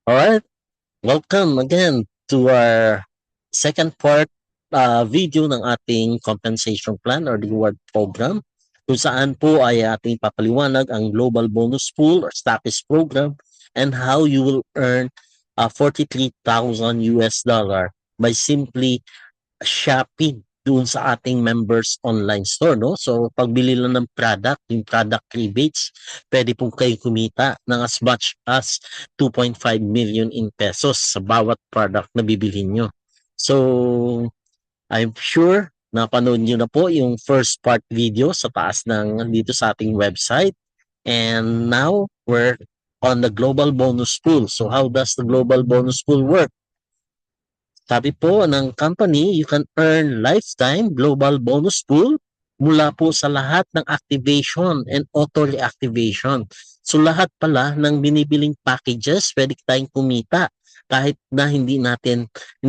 All right, welcome again to our second part video ng ating compensation plan or reward program kung saan po ay ating papaliwanag ang global bonus pool or status program and how you will earn 43,000 US dollar by simply shopping doon sa ating members online store, no? So, pagbili lang ng product, yung product rebates, pwede pong kayo kumita ng as much as 2.5 million in pesos sa bawat product na bibilhin nyo. So, I'm sure napanood nyo na po yung first part video sa taas ng dito sa ating website. And now, we're on the global bonus pool. So, how does the global bonus pool work? Sabi po ng company, you can earn lifetime global bonus pool mula po sa lahat ng activation and auto reactivation. So lahat pala ng binibiling packages, pwede tayong kumita kahit na hindi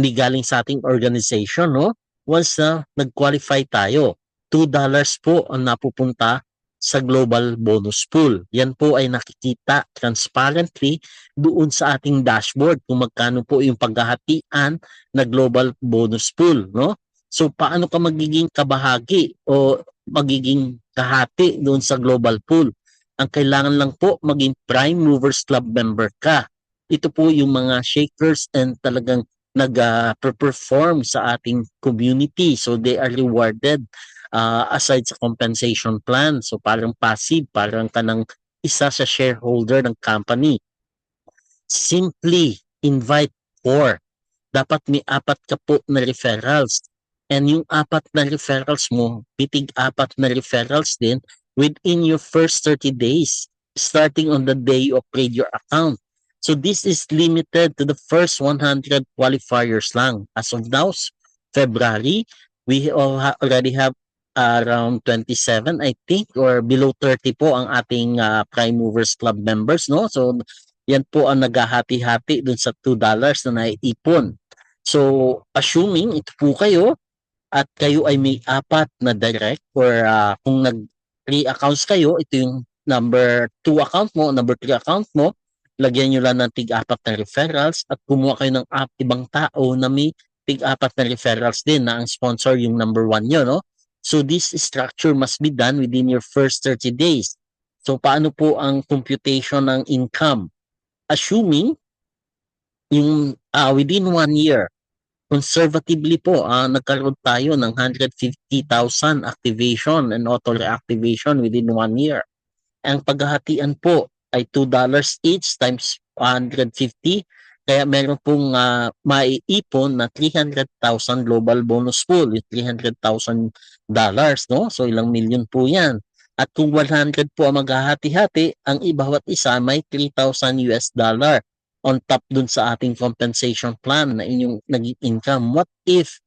galing sa ating organization, no? Once na nag-qualify tayo, $2 po ang napupunta sa global bonus pool. Yan po ay nakikita transparently doon sa ating dashboard kung magkano po yung paghahatian na global bonus pool, no? So paano ka magiging kabahagi o magiging kahati doon sa global pool? Ang kailangan lang po maging Prime Movers Club member ka. Ito po yung mga shakers and talagang nag-perform sa ating community. So they are rewarded aside sa compensation plan. So parang passive, parang ka ng isa sa shareholder ng company. Simply invite four. Dapat may apat ka po na referrals. And yung apat na referrals mo, bitig apat na referrals din within your first 30 days, starting on the day you upgrade your account. So this is limited to the first 100 qualifiers lang. As of now, February, we already have around 27, I think, or below 30 po ang ating Prime Movers Club members, no? So yan po ang naghahati-hati dun sa $2 na naiipon. So, assuming ito po kayo at kayo ay may apat na direct or kung nag-3 accounts kayo, ito yung number 2 account mo, number 3 account mo, lagyan nyo lang ng tig-apat na referrals at kumuha kayo ng ibang tao na may tig-apat na referrals din na ang sponsor yung number 1 nyo, no? So, this structure must be done within your first 30 days. So, paano po ang computation ng income? Assuming yung within 1 year, conservatively po, nagkaroon tayo ng 150,000 activation and auto reactivation within 1 year. Ang paghahatian po ay $2 each times 150. Kaya meron pong maiipon na 300,000 global bonus pool, yung $300,000, no? So ilang million po yan. At kung 100 po ang maghahati-hati, ang bawat isa may 3,000 US dollar on top dun sa ating compensation plan na inyong naging income. What if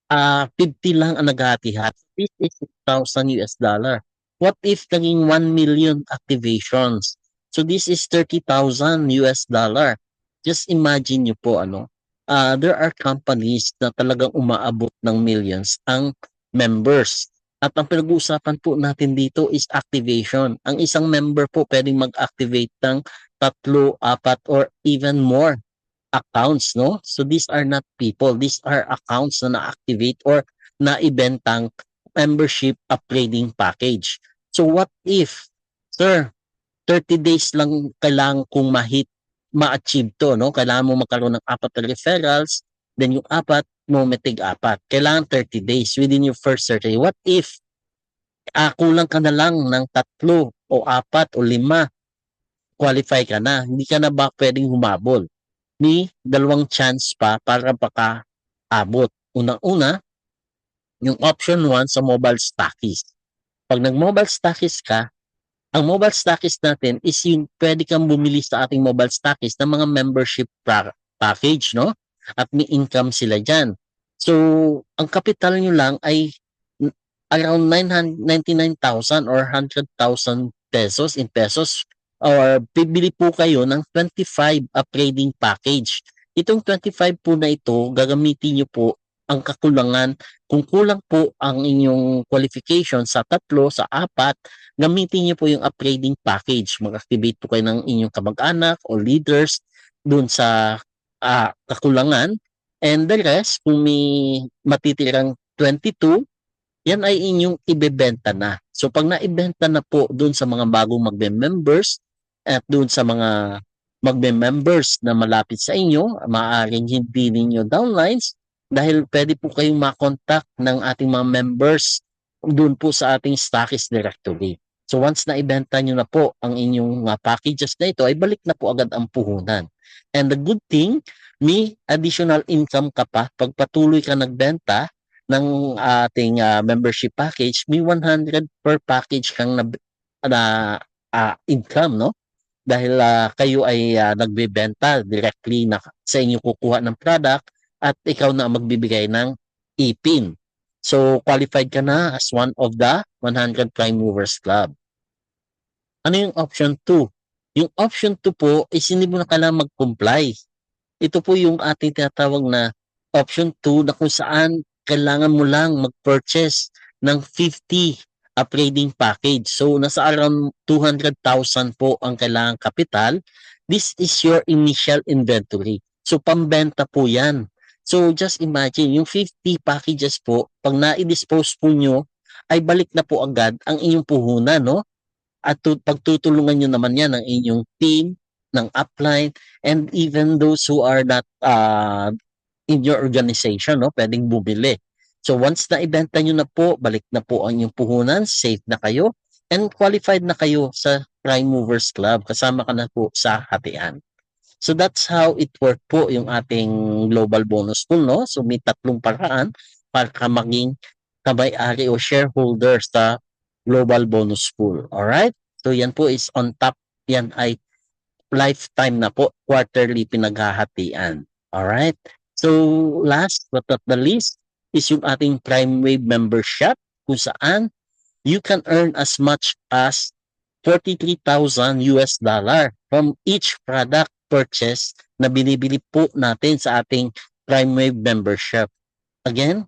50 lang ang naghahati-hati? This is 6,000 US dollar. What if naging 1 million activations? So this is 30,000 US dollar. Just imagine nyo po there are companies na talagang umaabot ng millions ang members. At ang pinag-uusapan po natin dito is activation. Ang isang member po pwedeng mag-activate ng 3, 4 or even more accounts, no? So these are not people, these are accounts na na-activate or na-ibentang membership upgrading package. So what if, sir, 30 days lang kailangan kong ma-achieve to, no? Kailangan mo magkaroon ng 4 na referrals, then yung 4 mo may tig-4. Kailangan 30 days within your first 30. What if kulang ka na lang ng 3 o 4 o 5, qualify ka na. Hindi ka na ba pwedeng humabol? May 2 chance pa para abot. Unang-una, yung option 1 sa mobile stockies. Pag nag-mobile stockies ka, ang mobile stockies natin is yung pwede kang bumili sa ating mobile stockies ng mga membership package, no? At may income sila dyan. So, ang kapital nyo lang ay around 999,000 or 100,000 pesos in pesos or bibili po kayo ng 25 upgrading package. Itong 25 po na ito, gagamitin nyo po ang kakulangan. Kung kulang po ang inyong qualification sa 3, sa 4, gamitin niyo po yung upgrading package. Mag-activate po kayo ng inyong kamag-anak o leaders dun sa kakulangan. And the rest, kung may matitirang 22, yan ay inyong ibebenta na. So pag naibenta na po dun sa mga bagong magbe-members at dun sa mga magbe-members na malapit sa inyo, maaaring hindi ninyo downlines dahil pwede po kayong makontak ng ating mga members dun po sa ating stockist directory. So once na ibenta nyo na po ang inyong packages na ito, ay balik na po agad ang puhunan. And the good thing, may additional income ka pa pag patuloy ka nagbenta ng ating membership package, may 100 per package kang income, no? Dahil kayo ay nagbebenta directly na sa inyo kukuha ng product at ikaw na magbibigay ng ipin. So, qualified ka na as one of the 100 Prime Movers Club. Ano yung option 2? Yung option 2 po is hindi mo na kailangan mag-comply. Ito po yung ating tinatawag na option 2 na kung saan kailangan mo lang mag-purchase ng 50 upgrading package. So, nasa around 200,000 po ang kailangan kapital. This is your initial inventory. So, pambenta po yan. So, just imagine, yung 50 packages po, pag na-dispose po nyo, ay balik na po agad ang inyong puhunan, no? At pagtutulungan nyo naman yan ng inyong team, ng upline, and even those who are not in your organization, no, pwedeng bumili. So once na ibenta nyo na po, balik na po ang inyong puhunan, safe na kayo, and qualified na kayo sa Prime Movers Club. Kasama ka na po sa hatian. So that's how it work po yung ating global bonus pool, no? So may tatlong paraan para ka maging kamay-ari o shareholder sa global bonus pool. Alright? So yan po is on top, yan ay lifetime na po, quarterly pinaghahatian. Alright? So last but not the least is yung ating Prime Wave membership kung saan you can earn as much as 43,000 US dollar from each product purchase na binibili po natin sa ating Prime Wave membership. Again,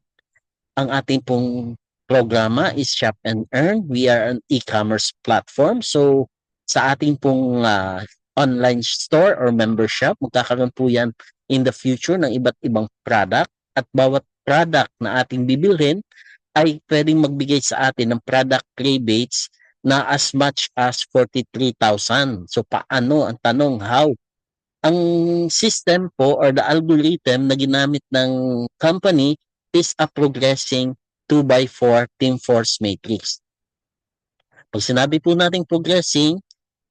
ang ating pong programa is Shop and Earn. We are an e-commerce platform. So sa ating pong online store or membership, magkakaroon po yan in the future ng iba't ibang product at bawat product na ating bibilhin ay pwedeng magbigay sa atin ng product rebates na as much as 43,000. So paano? Ang tanong, how? Ang system po or the algorithm na ginamit ng company is a progressing 2x4 Team Force Matrix. Pag sinabi po natin progressing,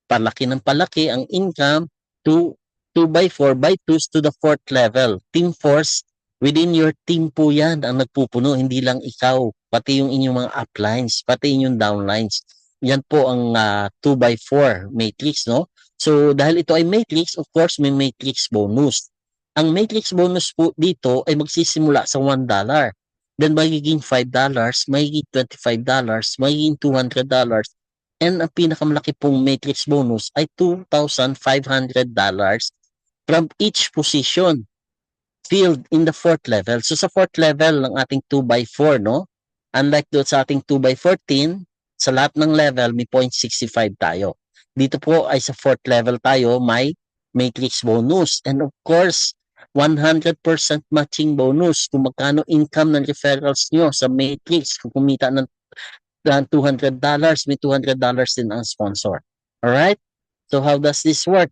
palaki ng palaki ang income to 2x4 by 2 to the 4th level. Team Force, within your team po yan ang nagpupuno, hindi lang ikaw, pati yung inyong mga uplines, pati yung downlines. Yan po ang 2x4 matrix, no? So, dahil ito ay matrix, of course, may matrix bonus. Ang matrix bonus po dito ay magsisimula sa $1. Then, magiging $5, magiging $25, magiging $200, and ang pinakamalaki pong matrix bonus ay $2,500 from each position filled in the 4th level. So sa 4th level ng ating 2x4, no? Unlike doon sa ating 2x14, sa lahat ng level may 0.65 tayo. Dito po ay sa 4th level tayo may matrix bonus. And of course, 100% matching bonus kung magkano income ng referrals nyo sa matrix. Kung kumita ng $200, may $200 din ang sponsor. Alright? So how does this work?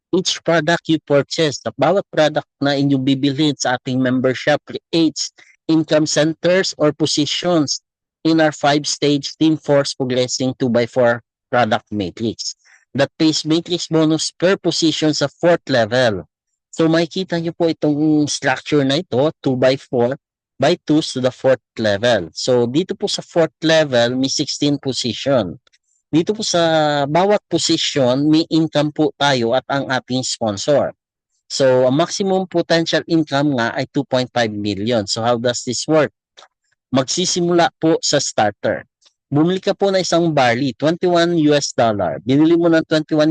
Each product you purchase, sa bawat product na inyong bibilhin sa ating membership creates income centers or positions in our 5-stage Team Force Progressing 2x4 product matrix that pays matrix bonus per position sa 4th level. So makikita nyo po itong structure na ito, 2x4 by 2 to the 4th level. So dito po sa 4th level, may 16 position. Dito po sa bawat position, may income po tayo at ang ating sponsor. So, ang maximum potential income nga ay 2.5 million. So, how does this work? Magsisimula po sa starter. Bumili ka po na isang barley, $21. Binili mo ng $21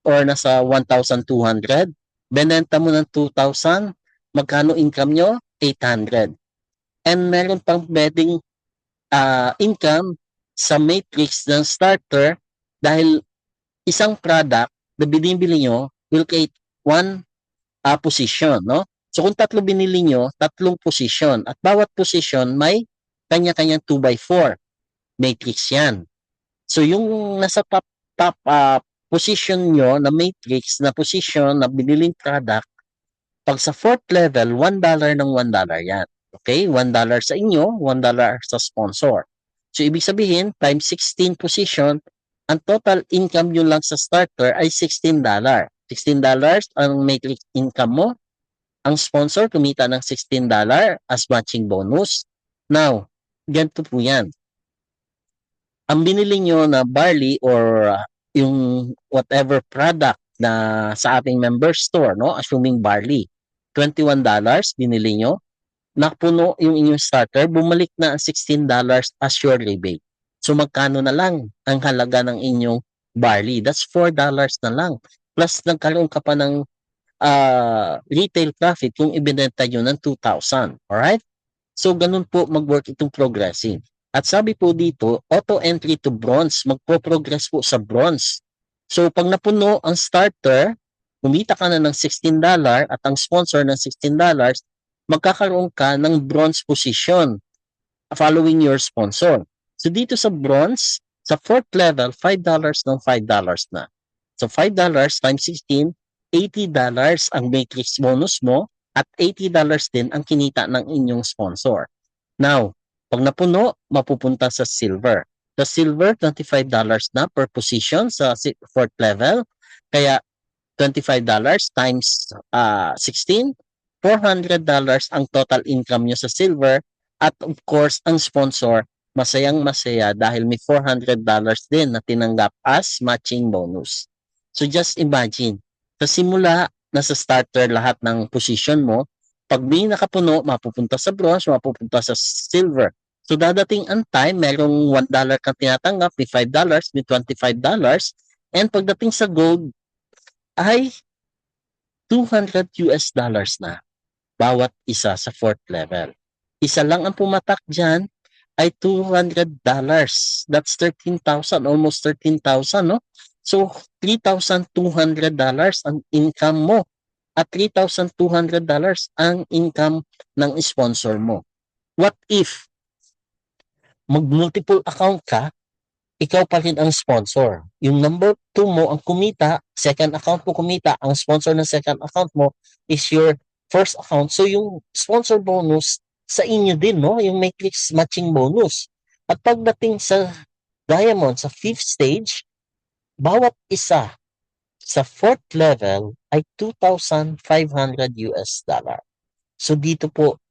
or nasa 1,200. Benenta mo ng 2,000. Magkano income nyo? 800. And meron pang pwedeng income sa matrix ng starter dahil isang product na binibili nyo will create one position, no? So kung tatlo binili nyo, tatlong position at bawat position may kanya-kanyang 2x4 matrix yan. So yung nasa top position nyo na matrix na position na biniling product, pag sa fourth level, $1 ng $1 yan. Okay? $1 sa inyo, $1 sa sponsor. So ibig sabihin, times 16 position, ang total income nyo lang sa starter ay $16. $16 ang matrix income mo. Ang sponsor kumita ng $16 as matching bonus. Now, ganito po yan. Ang binili nyo na barley or yung whatever product na sa ating member store, no? Assuming barley, $21 binili nyo, napuno yung inyong starter, bumalik na ang $16 as your rebate. So magkano na lang ang halaga ng inyong barley? That's $4 na lang. Plus nagkaroon ka pa ng retail profit kung ibinenta nyo ng 2,000. Alright? So ganun po mag-work itong progressing. At sabi po dito, auto entry to bronze, magpo-progress po sa bronze. So pag napuno ang starter, kumita ka na ng $16 at ang sponsor ng $16, magkakaroon ka ng bronze position following your sponsor. So dito sa bronze, sa fourth level, $5 ng $5 na. So $5 times 16, $80 ang matrix bonus mo at $80 din ang kinita ng inyong sponsor. Now, pag napuno, mapupunta sa silver. Sa silver, $25 na per position sa fourth level. Kaya $25 times 16, $400 ang total income nyo sa silver. At of course, ang sponsor, masayang-masaya dahil may $400 din na tinanggap as matching bonus. So just imagine, sa simula, nasa starter lahat ng position mo, pag may nakapuno, mapupunta sa bronze, mapupunta sa silver. So dadating ang time, merong $1 kang tinatanggap, may $5, may $25, and pagdating sa gold, ay $200 na bawat isa sa fourth level. Isa lang ang pumatak dyan ay $200. That's 13,000, almost 13,000, no? So, $3,200 ang income mo at $3,200 ang income ng sponsor mo. What if mag-multiple account ka, ikaw pa rin ang sponsor. Yung number 2 mo ang kumita, second account mo kumita, ang sponsor ng second account mo is your first account. So yung sponsor bonus sa inyo din, no? Yung matrix matching bonus. At pagdating sa diamond, sa fifth stage, bawat isa sa fourth level ay $2,500. So dito po,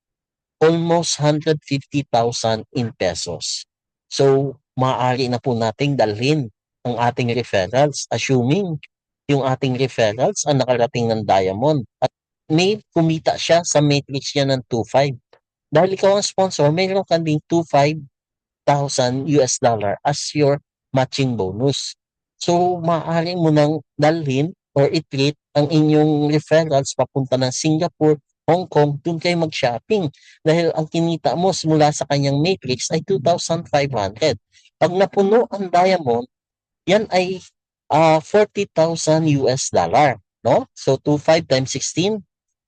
almost 150,000 in pesos. So, maaari na po nating dalhin ang ating referrals, assuming yung ating referrals ang nakarating ng diamond at may kumita siya sa matrix niya ng 2.5. Dahil ikaw ang sponsor, mayroon kang ding $2,500 as your matching bonus. So, maaari mo nang dalhin or i-treat ang inyong referrals papunta ng Singapore, Hong Kong, doon kayo mag-shopping. Dahil ang kinita mo mula sa kanyang matrix ay 2,500. Pag napuno ang diamond, yan ay $40,000. No? So, 2.5 times 16,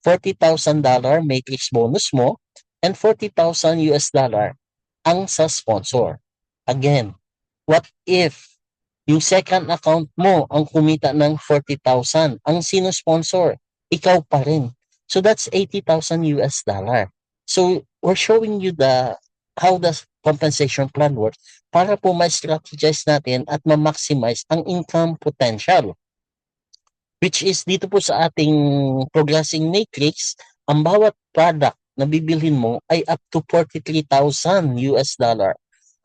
$40,000 matrix bonus mo and $40,000 ang sa sponsor. Again, what if yung second account mo ang kumita ng 40,000, ang sino-sponsor? Ikaw pa rin. So that's $80,000. So we're showing you how the compensation plan works para po ma-strategize natin at ma-maximize ang income potential. Which is dito po sa ating progressing matrix, ang bawat product na bibilhin mo ay up to $43,000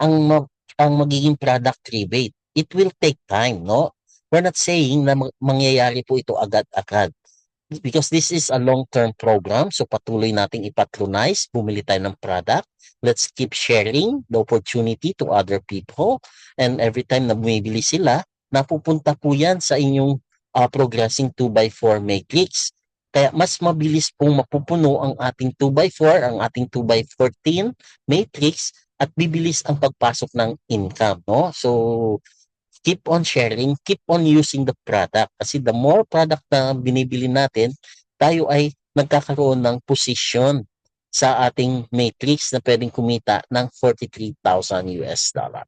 ang magiging product rebate. It will take time, no? We're not saying na mangyayari po ito agad-agad. Because this is a long-term program, so patuloy nating ipatronize, bumili tayo ng product. Let's keep sharing the opportunity to other people. And every time na bumibili sila, napupunta po yan sa inyong progressing 2x4 matrix. Kaya mas mabilis pong mapupuno ang ating 2x4, ang ating 2x14 matrix at bibilis ang pagpasok ng income, no? So, keep on sharing, keep on using the product kasi the more product na binibili natin, tayo ay nagkakaroon ng position sa ating matrix na pwedeng kumita ng 43,000 US dollar.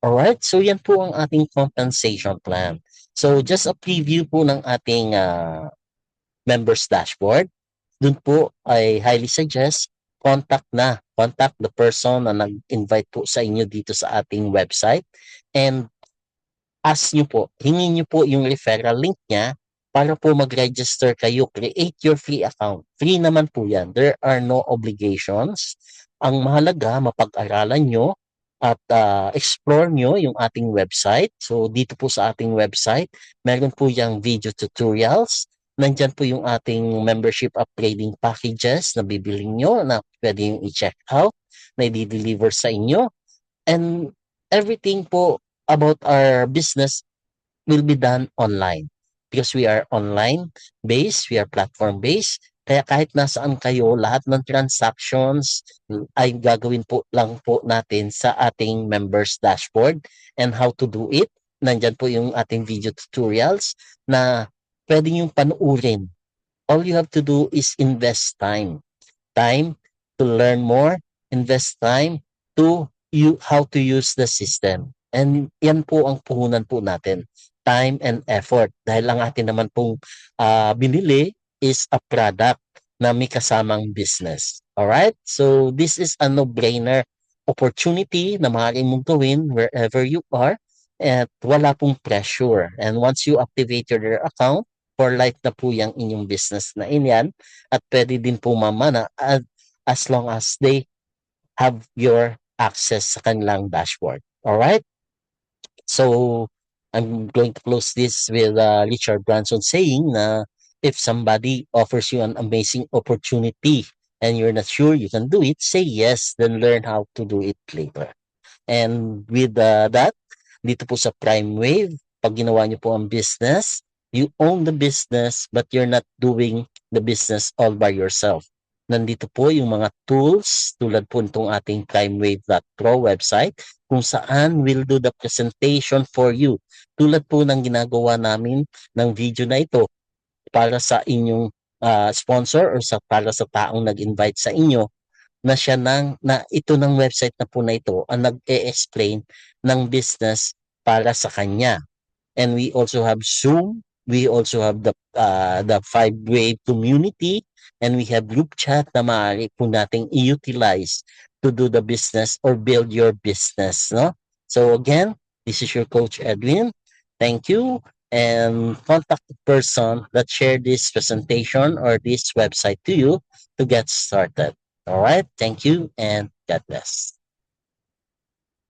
Alright, so yan po ang ating compensation plan. So just a preview po ng ating members dashboard. Dun po I highly suggest contact the person na nag-invite po sa inyo dito sa ating website and ask nyo po, hingin nyo po yung referral link niya para po mag-register kayo, create your free account. Free naman po yan. There are no obligations. Ang mahalaga, mapag-aralan nyo at explore nyo yung ating website. So dito po sa ating website, meron po yung video tutorials. Nandyan po yung ating membership upgrading packages na bibiling nyo na pwede yung i-check out, na i-deliver sa inyo. And everything po about our business will be done online because we are online based, we are platform based. Kaya kahit nasaan kayo, lahat ng transactions ay gagawin po lang po natin sa ating members dashboard and how to do it. Nandyan po yung ating video tutorials na pwede yung panuurin. All you have to do is invest time to learn more, invest time to you how to use the system. And yan po ang puhunan po natin, time and effort. Dahil ang atin naman pong binili is a product na may kasamang business. Alright? So this is a no-brainer opportunity na maaaring mong gawin wherever you are at wala pong pressure. And once you activate your account, for life na po yung inyong business na inyan at pwede din po mamana as long as they have your access sa kanilang dashboard. All right? So, I'm going to close this with Richard Branson saying na if somebody offers you an amazing opportunity and you're not sure you can do it, say yes, then learn how to do it later. And with that, dito po sa Prime Wave, pag ginawa niyo po ang business, you own the business but you're not doing the business all by yourself. Nandito po yung mga tools tulad po nitong ating primewave.pro website kung saan we'll do the presentation for you. Tulad po ng ginagawa namin ng video na ito para sa inyong sponsor or para sa taong nag-invite sa inyo na siya na ito ng website na po na ito ang nag-e-explain ng business para sa kanya. And we also have Zoom, we also have the five-way community, and we have group chat na maaari po nating i-utilize to do the business or build your business. No? So again, this is your coach Edwin. Thank you and contact the person that shared this presentation or this website to you to get started. All right. Thank you and God bless.